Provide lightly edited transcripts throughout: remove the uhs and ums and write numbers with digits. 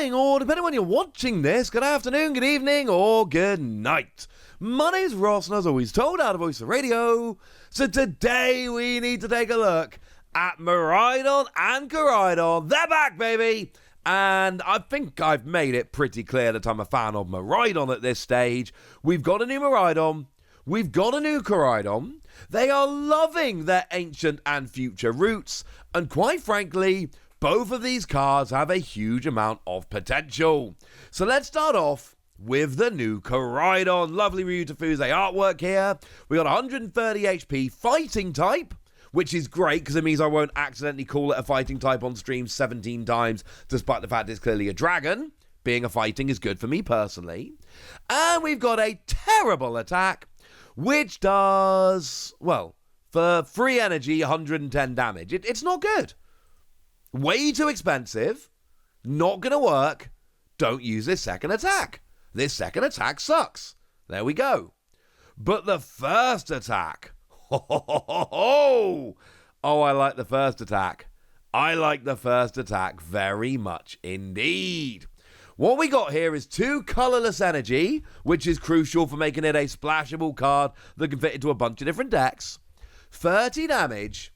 morning, or depending on when you're watching this, good afternoon, good evening, or good night. My name's Ross, and as always told, out of Voice of Radio. So today we need to take a look at Miraidon and Koraidon. They're back, baby! And I think I've made it pretty clear that I'm a fan of Miraidon at this stage. We've got a new Miraidon. We've got a new Koraidon. They are loving their ancient and future roots. And quite frankly, both of these cards have a huge amount of potential. So let's start off with the new Koraidon. Lovely Ryutafuze artwork here. We got 130 HP fighting type, which is great because it means I won't accidentally call it a fighting type on stream 17 times, despite the fact it's clearly a dragon. Being a fighting is good for me personally. And we've got a terrible attack, which does, well, for free energy, 110 damage. It's not good. Way too expensive. Not going to work. Don't use this second attack. This second attack sucks. There we go. But the first attack. Oh, I like the first attack. I like the first attack very much indeed. What we got here is 2 colorless energy, which is crucial for making it a splashable card that can fit into a bunch of different decks. 30 damage.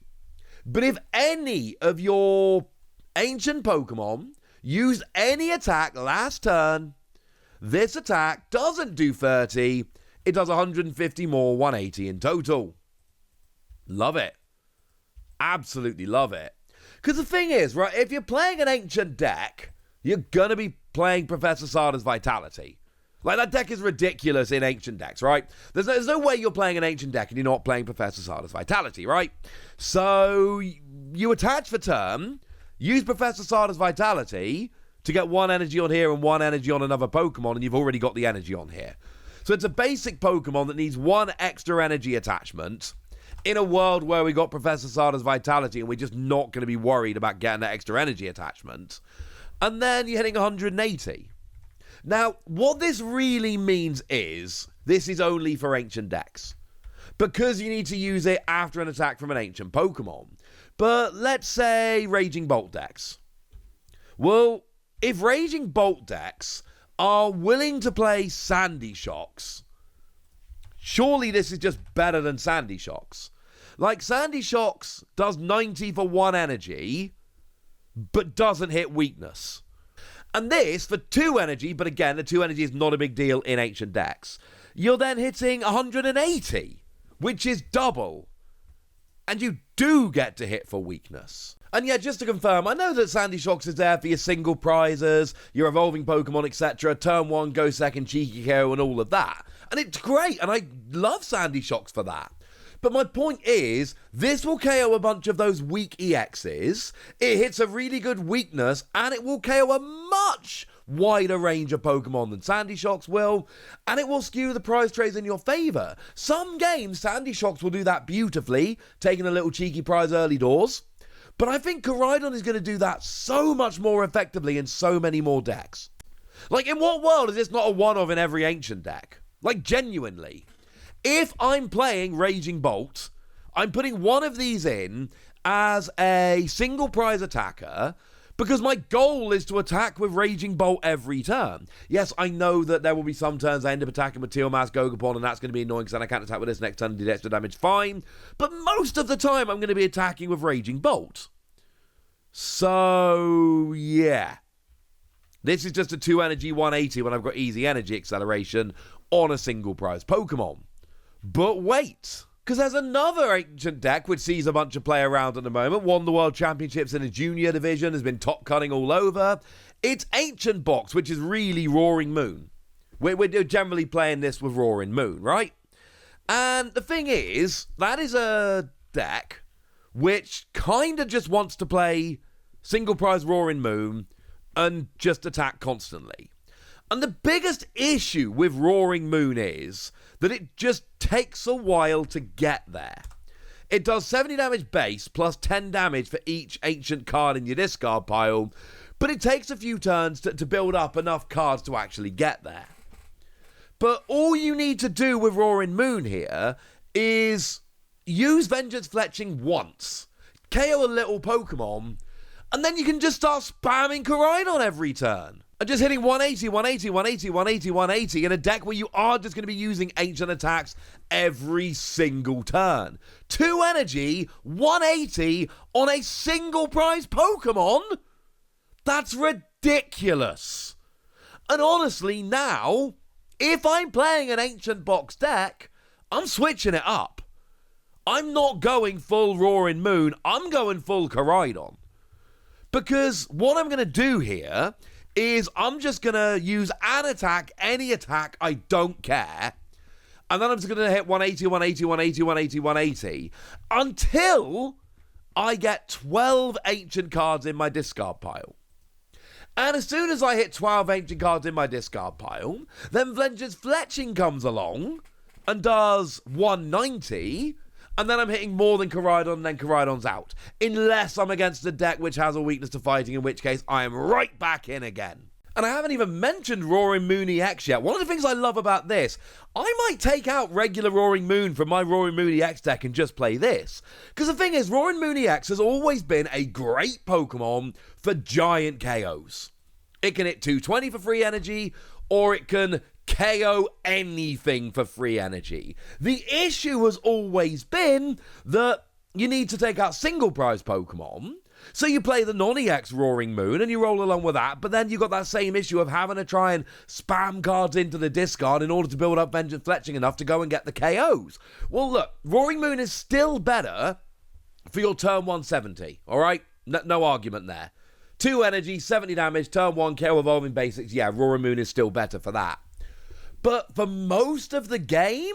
But if any of your ancient Pokemon used any attack last turn, this attack doesn't do 30. It does 150 more, 180 in total. Love it. Absolutely love it. Because the thing is, right, if you're playing an ancient deck, you're going to be playing Professor Sada's Vitality. Like, that deck is ridiculous in ancient decks, right? There's no way you're playing an ancient deck and you're not playing Professor Sada's Vitality, right? So, you attach for turn, use Professor Sada's Vitality to get 1 energy on here and 1 energy on another Pokemon, and you've already got the energy on here. So it's a basic Pokemon that needs 1 extra energy attachment in a world where we got Professor Sada's Vitality and we're just not going to be worried about getting that extra energy attachment. And then you're hitting 180. Now, what this really means is, this is only for ancient decks, because you need to use it after an attack from an ancient Pokemon. But let's say Raging Bolt decks. Well, if Raging Bolt decks are willing to play Sandy Shocks, surely this is just better than Sandy Shocks. Like, Sandy Shocks does 90 for 1 energy, but doesn't hit weakness. And this for 2 energy, but again, the 2 energy is not a big deal in ancient decks. You're then hitting 180, which is double. And you do get to hit for weakness. And yeah, just to confirm, I know that Sandy Shocks is there for your single prizes, your evolving Pokemon, etc. Turn 1, go second, Cheeky KO, and all of that. And it's great, and I love Sandy Shocks for that. But my point is, this will KO a bunch of those weak EXs, it hits a really good weakness, and it will KO a much wider range of Pokemon than Sandy Shocks will, and it will skew the prize trades in your favour. Some games, Sandy Shocks will do that beautifully, taking a little cheeky prize early doors, but I think Koraidon is going to do that so much more effectively in so many more decks. Like, in what world is this not a one-of in every ancient deck? Like, genuinely. If I'm playing Raging Bolt, I'm putting 1 of these in as a single prize attacker because my goal is to attack with Raging Bolt every turn. Yes, I know that there will be some turns I end up attacking with Teal Mask Gogapon, and that's going to be annoying because then I can't attack with this next turn and do extra damage, fine. But most of the time I'm going to be attacking with Raging Bolt. So, yeah. This is just a 2 energy 180 when I've got easy energy acceleration on a single prize Pokemon. But wait, because there's another ancient deck which sees a bunch of play around at the moment, won the World Championships in a junior division, has been top cutting all over. It's Ancient Box, which is really Roaring Moon. We're generally playing this with Roaring Moon, right? And the thing is, that is a deck which kind of just wants to play single prize Roaring Moon and just attack constantly. And the biggest issue with Roaring Moon is that it just takes a while to get there. It does 70 damage base plus 10 damage for each ancient card in your discard pile, but it takes a few turns to build up enough cards to actually get there. But all you need to do with Roaring Moon here is use Vengeance Fletching once, KO a little Pokemon, and then you can just start spamming Koraidon every turn. And just hitting 180, 180, 180, 180, 180 in a deck where you are just going to be using ancient attacks every single turn. 2 energy, 180 on a single prize Pokemon? That's ridiculous. And honestly, now, if I'm playing an ancient box deck, I'm switching it up. I'm not going full Roaring Moon, I'm going full Koraidon. Because what I'm going to do here is I'm just going to use an attack, any attack, I don't care. And then I'm just going to hit 180, 180, 180, 180, 180 until I get 12 ancient cards in my discard pile. And as soon as I hit 12 ancient cards in my discard pile, then Vengeance Fletching comes along and does 190, and then I'm hitting more than Koraidon, and then Koraidon's out. Unless I'm against a deck which has a weakness to fighting, in which case I am right back in again. And I haven't even mentioned Roaring Moon EX yet. One of the things I love about this, I might take out regular Roaring Moon from my Roaring Moon EX deck and just play this. Because the thing is, Roaring Moon EX has always been a great Pokemon for giant KOs. It can hit 220 for free energy, or it can KO anything for free energy. The issue has always been that you need to take out single prize Pokemon. So you play the non-EX Roaring Moon and you roll along with that, but then you got that same issue of having to try and spam cards into the discard in order to build up Vengeance Fletching enough to go and get the KOs. Well, look, Roaring Moon is still better for your turn 170, all right? No argument there. 2 energy, 70 damage, turn 1, KO Evolving Basics. Yeah, Roaring Moon is still better for that. But for most of the game,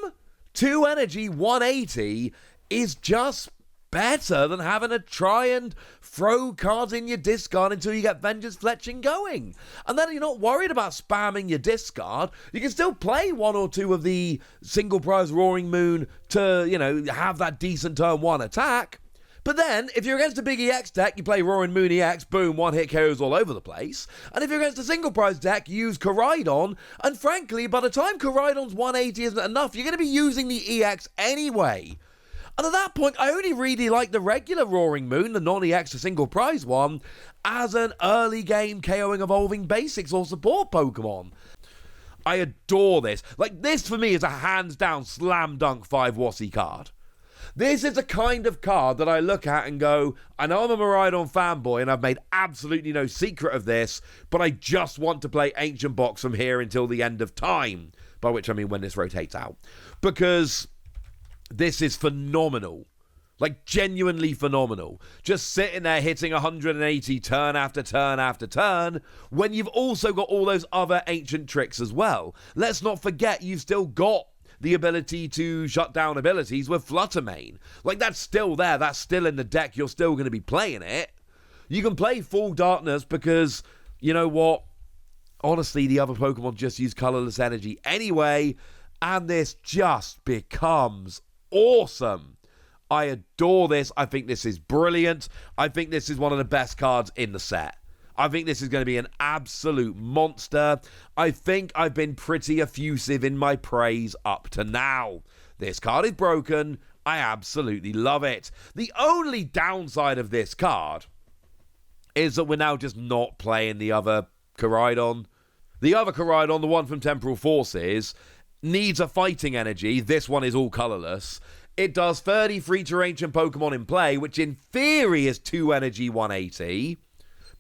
2 energy, 180 is just better than having to try and throw cards in your discard until you get Vengeance Fletching going. And then you're not worried about spamming your discard. You can still play 1 or 2 of the single prize Roaring Moon to, have that decent turn 1 attack. But then, if you're against a big EX deck, you play Roaring Moon EX, boom, 1-hit KOs all over the place. And if you're against a single prize deck, you use Koraidon. And frankly, by the time Koraidon's 180 isn't enough, you're going to be using the EX anyway. And at that point, I only really like the regular Roaring Moon, the non-EX, the single prize one, as an early game KOing Evolving Basics or support Pokemon. I adore this. Like, this for me is a hands down slam dunk 5 Wassy card. This is the kind of card that I look at and go, I know I'm a Miraidon fanboy and I've made absolutely no secret of this, but I just want to play Ancient Box from here until the end of time. By which I mean when this rotates out. Because this is phenomenal. Like, genuinely phenomenal. Just sitting there hitting 180 turn after turn after turn, when you've also got all those other ancient tricks as well. Let's not forget, you've still got the ability to shut down abilities with Flutter Mane. Like, that's still there. That's still in the deck. You're still going to be playing it. You can play Full Darkness because, you know what? Honestly, the other Pokemon just use Colorless Energy anyway, and this just becomes awesome. I adore this. I think this is brilliant. I think this is one of the best cards in the set. I think this is going to be an absolute monster. I think I've been pretty effusive in my praise up to now. This card is broken. I absolutely love it. The only downside of this card is that we're now just not playing the other Koraidon. The other Koraidon, the one from Temporal Forces, needs a fighting energy. This one is all colorless. It does 30 free-to ancient Pokemon in play, which in theory is 2 energy 180.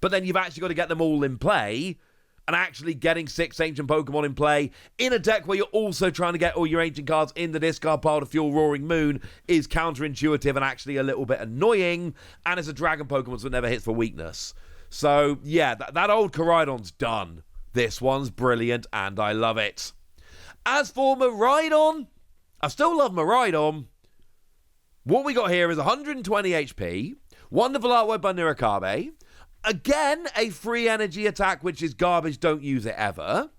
But then you've actually got to get them all in play, and actually getting 6 ancient Pokemon in play in a deck where you're also trying to get all your ancient cards in the discard pile to fuel Roaring Moon is counterintuitive and actually a little bit annoying, and it's a dragon Pokemon, so it never hits for weakness. So yeah, that old Koraidon's done. This one's brilliant, and I love it. As for Miraidon, I still love Miraidon. What we got here is 120 HP, wonderful artwork by Nirakabe. Again, a free energy attack, which is garbage, don't use it ever.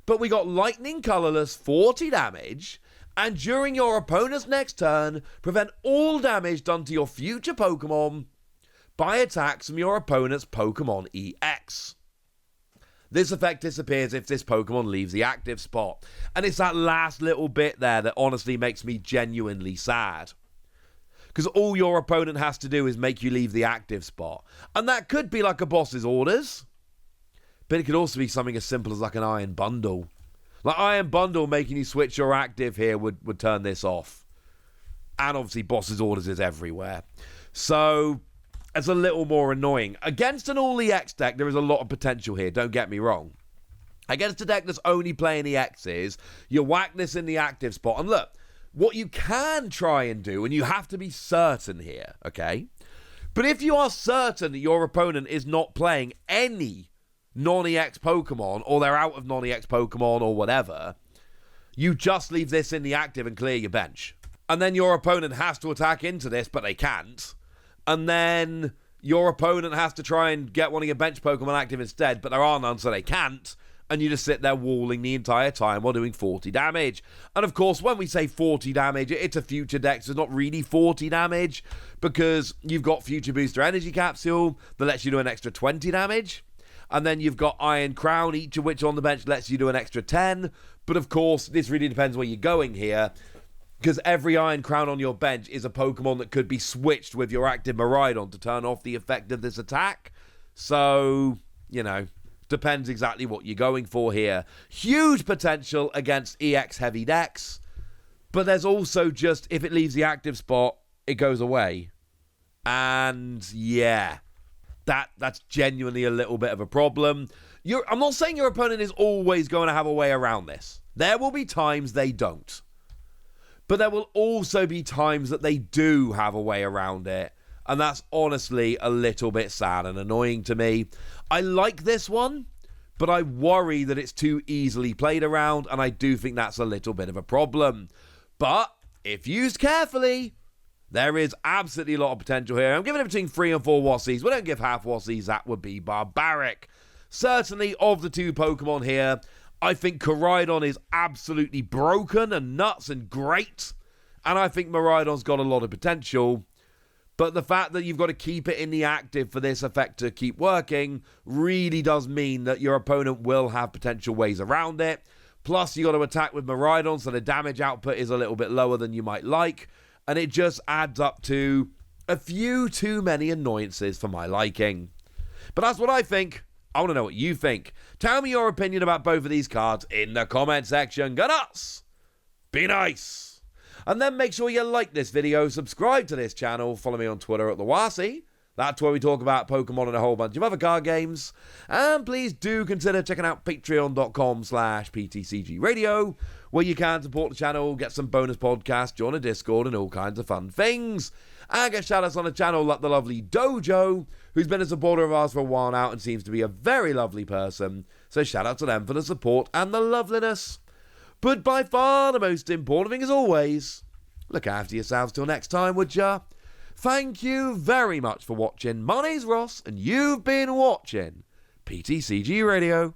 But we got lightning colorless, 40 damage, and during your opponent's next turn, prevent all damage done to your future Pokemon by attacks from your opponent's Pokemon EX. This effect disappears if this Pokemon leaves the active spot. And it's that last little bit there that honestly makes me genuinely sad. Because all your opponent has to do is make you leave the active spot. And that could be like a boss's orders. But it could also be something as simple as like an Iron Bundle. Like Iron Bundle making you switch your active here would turn this off. And obviously Boss's Orders is everywhere. So it's a little more annoying. Against an all EX deck, there is a lot of potential here, don't get me wrong. Against a deck that's only playing EXs, you whack this in the active spot. And look, what you can try and do, and you have to be certain here, okay? But if you are certain that your opponent is not playing any non-EX Pokemon, or they're out of non-EX Pokemon or whatever, you just leave this in the active and clear your bench. And then your opponent has to attack into this, but they can't. And then your opponent has to try and get one of your bench Pokemon active instead, but there are none, so they can't. And you just sit there walling the entire time while doing 40 damage. And of course, when we say 40 damage, it's a future deck, so it's not really 40 damage, because you've got Future Booster Energy Capsule that lets you do an extra 20 damage. And then you've got Iron Crown, each of which on the bench lets you do an extra 10. But of course, this really depends where you're going here, because every Iron Crown on your bench is a Pokemon that could be switched with your active Miraidon to turn off the effect of this attack. So, you know, depends exactly what you're going for here. Huge potential against EX heavy decks, but there's also just, if it leaves the active spot, it goes away. And yeah, that's genuinely a little bit of a problem. I'm not saying your opponent is always going to have a way around this. There will be times they don't. But there will also be times that they do have a way around it. And that's honestly a little bit sad and annoying to me. I like this one, but I worry that it's too easily played around, and I do think that's a little bit of a problem. But if used carefully, there is absolutely a lot of potential here. I'm giving it between 3 and 4 Wassies. We don't give half Wassies. That would be barbaric. Certainly, of the two Pokemon here, I think Koraidon is absolutely broken and nuts and great. And I think Miraidon's got a lot of potential. But the fact that you've got to keep it in the active for this effect to keep working really does mean that your opponent will have potential ways around it. Plus, you got to attack with Miraidon, so the damage output is a little bit lower than you might like. And it just adds up to a few too many annoyances for my liking. But that's what I think. I want to know what you think. Tell me your opinion about both of these cards in the comment section. Go nuts! Be nice! And then make sure you like this video, subscribe to this channel, follow me on Twitter at @TheWasi. That's where we talk about Pokemon and a whole bunch of other card games. And please do consider checking out patreon.com/PTCG Radio, where you can support the channel, get some bonus podcasts, join a Discord, and all kinds of fun things. And get shout-outs on the channel like the lovely Dojo, who's been a supporter of ours for a while now and seems to be a very lovely person. So shout out to them for the support and the loveliness. But by far the most important thing, as always, look after yourselves till next time, would ya? Thank you very much for watching. My name's Ross, and you've been watching PTCG Radio.